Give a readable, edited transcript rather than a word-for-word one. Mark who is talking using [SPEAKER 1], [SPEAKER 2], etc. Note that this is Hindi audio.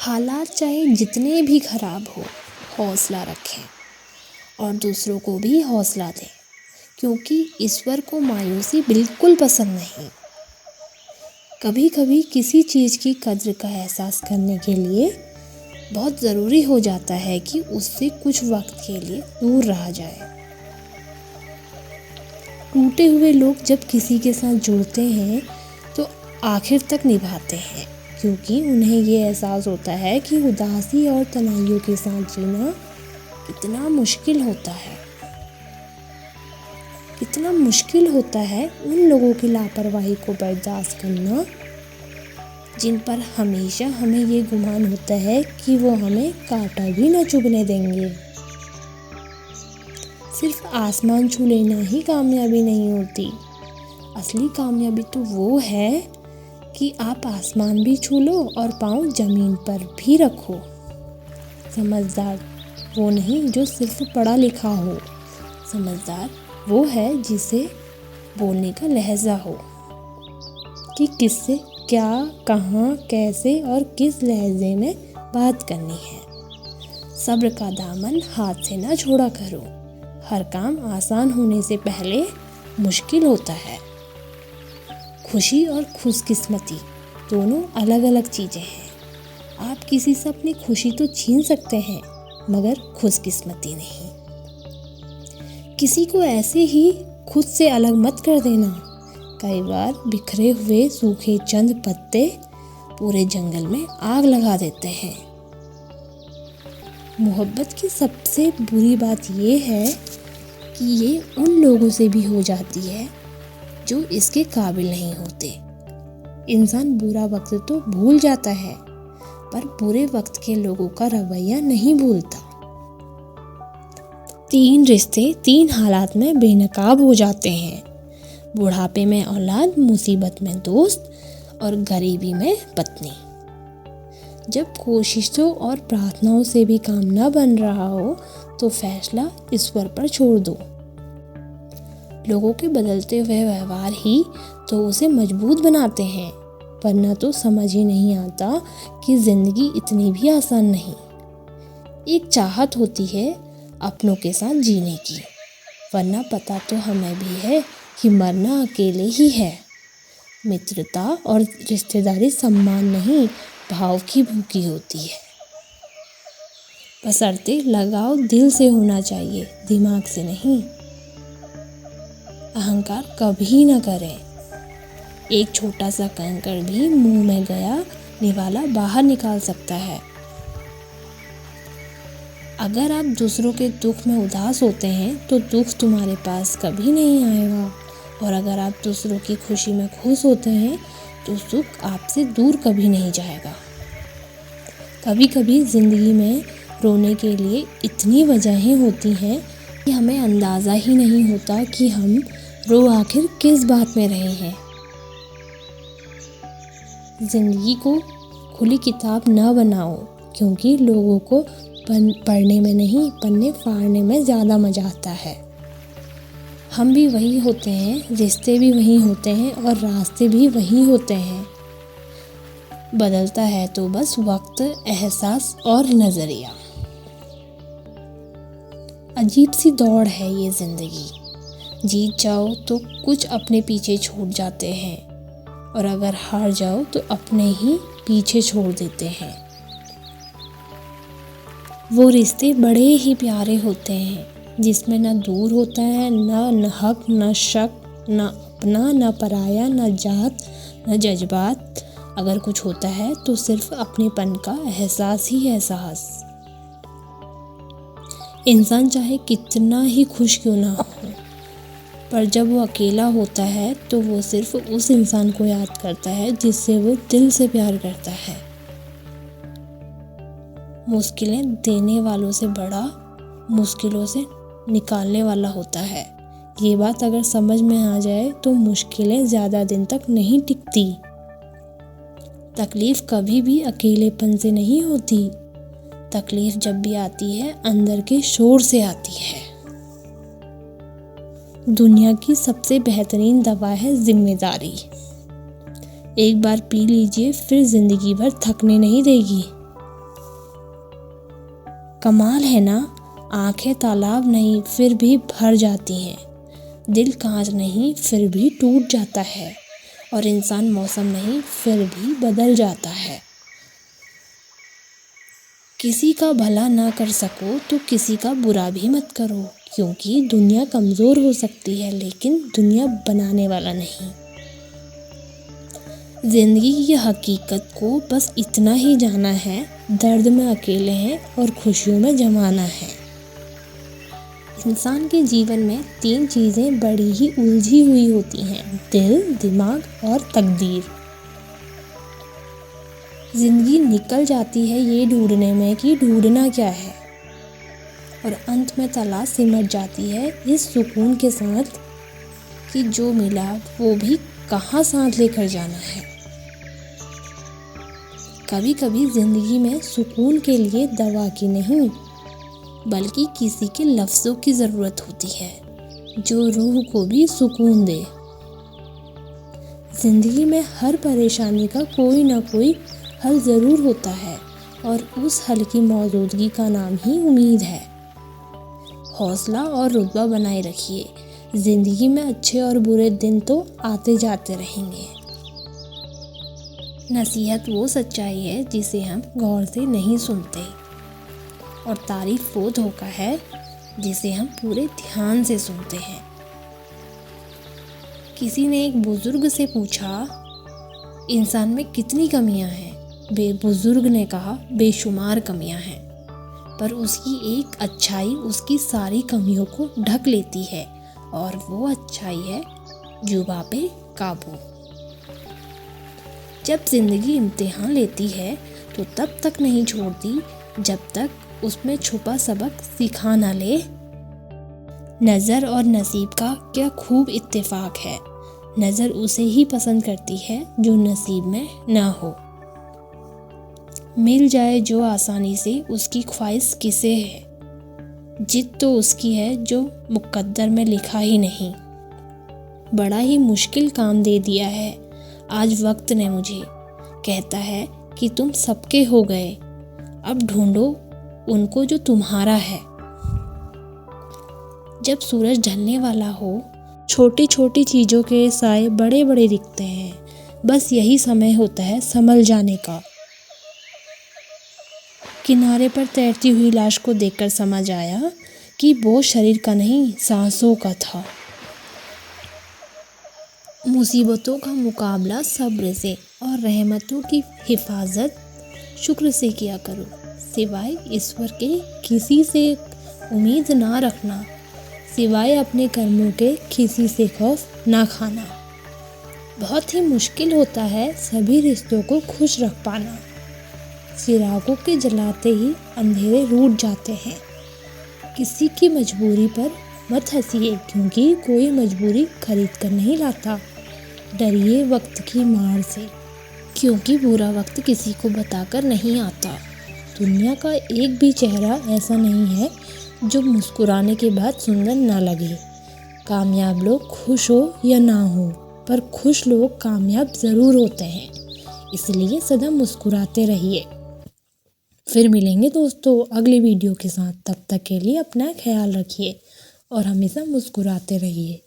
[SPEAKER 1] हालात चाहे जितने भी खराब हो, हौसला रखें और दूसरों को भी हौसला दें, क्योंकि ईश्वर को मायूसी बिल्कुल पसंद नहीं। कभी कभी किसी चीज़ की कद्र का एहसास करने के लिए बहुत ज़रूरी हो जाता है कि उससे कुछ वक्त के लिए दूर रहा जाए। टूटे हुए लोग जब किसी के साथ जुड़ते हैं तो आखिर तक निभाते हैं, क्योंकि उन्हें ये एहसास होता है कि उदासी और तन्हाइयों के साथ जीना कितना मुश्किल होता है। कितना मुश्किल होता है उन लोगों की लापरवाही को बर्दाश्त करना जिन पर हमेशा हमें ये गुमान होता है कि वो हमें कांटा भी न चुभने देंगे। सिर्फ आसमान छू लेना ही कामयाबी नहीं होती। असली कामयाबी तो वो है कि आप आसमान भी छू लो और पाँव जमीन पर भी रखो। समझदार वो नहीं जो सिर्फ पढ़ा लिखा हो, समझदार वो है जिसे बोलने का लहजा हो कि किससे क्या, कहाँ, कैसे और किस लहजे में बात करनी है। सब्र का दामन हाथ से ना छोड़ा करो। हर काम आसान होने से पहले मुश्किल होता है। खुशी और खुशकिस्मती दोनों अलग अलग चीज़ें हैं। आप किसी से अपनी खुशी तो छीन सकते हैं, मगर खुशकिस्मती नहीं। किसी को ऐसे ही खुद से अलग मत कर देना। कई बार बिखरे हुए सूखे चंद पत्ते पूरे जंगल में आग लगा देते हैं। मोहब्बत की सबसे बुरी बात ये है कि ये उन लोगों से भी हो जाती है जो इसके काबिल नहीं होते। इंसान बुरा वक्त तो भूल जाता है, पर बुरे वक्त के लोगों का रवैया नहीं भूलता। 3 रिश्ते 3 हालात में बेनकाब हो जाते हैं। बुढ़ापे में औलाद, मुसीबत में दोस्त और गरीबी में पत्नी। जब कोशिशों और प्रार्थनाओं से भी काम न बन रहा हो तो फैसला ईश्वर पर छोड़ दो। लोगों के बदलते हुए व्यवहार ही तो उसे मजबूत बनाते हैं, वरना तो समझ ही नहीं आता कि जिंदगी इतनी भी आसान नहीं। एक चाहत होती है अपनों के साथ जीने की, वरना पता तो हमें भी है कि मरना अकेले ही है। मित्रता और रिश्तेदारी सम्मान नहीं, भाव की भूखी होती है। बशर्ते लगाव दिल से होना चाहिए, दिमाग से नहीं। अहंकार कभी न करें। एक छोटा सा कंकड़ भी मुंह में गया निवाला बाहर निकाल सकता है। अगर आप दूसरों के दुख में उदास होते हैं तो दुख तुम्हारे पास कभी नहीं आएगा, और अगर आप दूसरों की खुशी में खुश होते हैं तो सुख आपसे दूर कभी नहीं जाएगा। कभी कभी ज़िंदगी में रोने के लिए इतनी वजहें होती हैं कि हमें अंदाज़ा ही नहीं होता कि हम रो आखिर किस बात में रहे हैं। ज़िंदगी को खुली किताब न बनाओ, क्योंकि लोगों को पढ़ने में नहीं, पन्ने फाड़ने में ज़्यादा मज़ा आता है। हम भी वही होते हैं, रिश्ते भी वही होते हैं और रास्ते भी वही होते हैं। बदलता है तो बस वक्त, एहसास और नज़रिया। अजीब सी दौड़ है ये ज़िंदगी। जीत जाओ तो कुछ अपने पीछे छूट जाते हैं, और अगर हार जाओ तो अपने ही पीछे छोड़ देते हैं। वो रिश्ते बड़े ही प्यारे होते हैं जिसमें न दूर होता है, न हक, न शक, न अपना, न पराया, न जात, न जज्बात। अगर कुछ होता है तो सिर्फ अपनेपन का एहसास ही एहसास। इंसान चाहे कितना ही खुश क्यों ना हो, पर जब वो अकेला होता है तो वो सिर्फ उस इंसान को याद करता है जिससे वो दिल से प्यार करता है। मुश्किलें देने वालों से बड़ा मुश्किलों से निकालने वाला होता है। ये बात अगर समझ में आ जाए तो मुश्किलें ज़्यादा दिन तक नहीं टिकती। तकलीफ़ कभी भी अकेलेपन से नहीं होती। तकलीफ़ जब भी आती है अंदर के शोर से आती है। दुनिया की सबसे बेहतरीन दवा है जिम्मेदारी। एक बार पी लीजिए, फिर ज़िंदगी भर थकने नहीं देगी। कमाल है ना, आंखें तालाब नहीं फिर भी भर जाती हैं, दिल कांच नहीं फिर भी टूट जाता है, और इंसान मौसम नहीं फिर भी बदल जाता है। किसी का भला ना कर सको तो किसी का बुरा भी मत करो, क्योंकि दुनिया कमज़ोर हो सकती है लेकिन दुनिया बनाने वाला नहीं। ज़िंदगी की हकीकत को बस इतना ही जाना है, दर्द में अकेले हैं और खुशियों में जमाना है। इंसान के जीवन में 3 चीज़ें बड़ी ही उलझी हुई होती हैं, दिल, दिमाग और तकदीर। ज़िंदगी निकल जाती है ये ढूंढने में कि ढूंढना क्या है, और अंत में तलाश सिमट जाती है इस सुकून के साथ कि जो मिला वो भी कहाँ साथ लेकर जाना है। कभी कभी ज़िंदगी में सुकून के लिए दवा की नहीं बल्कि किसी के लफ्ज़ों की ज़रूरत होती है, जो रूह को भी सुकून दे। ज़िंदगी में हर परेशानी का कोई ना कोई हल ज़रूर होता है, और उस हल की मौजूदगी का नाम ही उम्मीद है। हौसला और रुतबा बनाए रखिए, ज़िंदगी में अच्छे और बुरे दिन तो आते जाते रहेंगे। नसीहत वो सच्चाई है जिसे हम गौर से नहीं सुनते, और तारीफ वो धोखा है जिसे हम पूरे ध्यान से सुनते हैं। किसी ने एक बुजुर्ग से पूछा, इंसान में कितनी कमियां हैं? बुजुर्ग ने कहा, बेशुमार कमियां हैं, पर उसकी एक अच्छाई उसकी सारी कमियों को ढक लेती है, और वो अच्छाई है जुबां पे काबू। जब जिंदगी इम्तिहान लेती है तो तब तक नहीं छोड़ती जब तक उसमें छुपा सबक सिखा ना ले। नज़र और नसीब का क्या खूब इत्तेफाक है, नज़र उसे ही पसंद करती है जो नसीब में ना हो। मिल जाए जो आसानी से उसकी ख्वाहिश किसे है, जिद तो उसकी है जो मुकद्दर में लिखा ही नहीं। बड़ा ही मुश्किल काम दे दिया है आज वक्त ने मुझे, कहता है कि तुम सबके हो गए, अब ढूंढो उनको जो तुम्हारा है। जब सूरज ढलने वाला हो, छोटी छोटी चीज़ों के साए बड़े बड़े दिखते हैं, बस यही समय होता है संभल जाने का। किनारे पर तैरती हुई लाश को देखकर समझ आया कि वो शरीर का नहीं सांसों का था। मुसीबतों का मुकाबला सब्र से और रहमतों की हिफाजत शुक्र से किया करो, सिवाय ईश्वर के किसी से उम्मीद ना रखना, सिवाय अपने कर्मों के किसी से खौफ ना खाना। बहुत ही मुश्किल होता है सभी रिश्तों को खुश रख पाना, चिरागों के जलाते ही अंधेरे रूठ जाते हैं। किसी की मजबूरी पर मत हंसिए, क्योंकि कोई मजबूरी खरीद कर नहीं लाता। डरिए वक्त की मार से, क्योंकि बुरा वक्त किसी को बताकर नहीं आता। दुनिया का एक भी चेहरा ऐसा नहीं है जो मुस्कुराने के बाद सुंदर ना लगे। कामयाब लोग खुश हो या ना हो, पर खुश लोग कामयाब ज़रूर होते हैं, इसलिए सदा मुस्कुराते रहिए। फिर मिलेंगे दोस्तों अगले वीडियो के साथ, तब तक के लिए अपना ख्याल रखिए और हमेशा मुस्कुराते रहिए।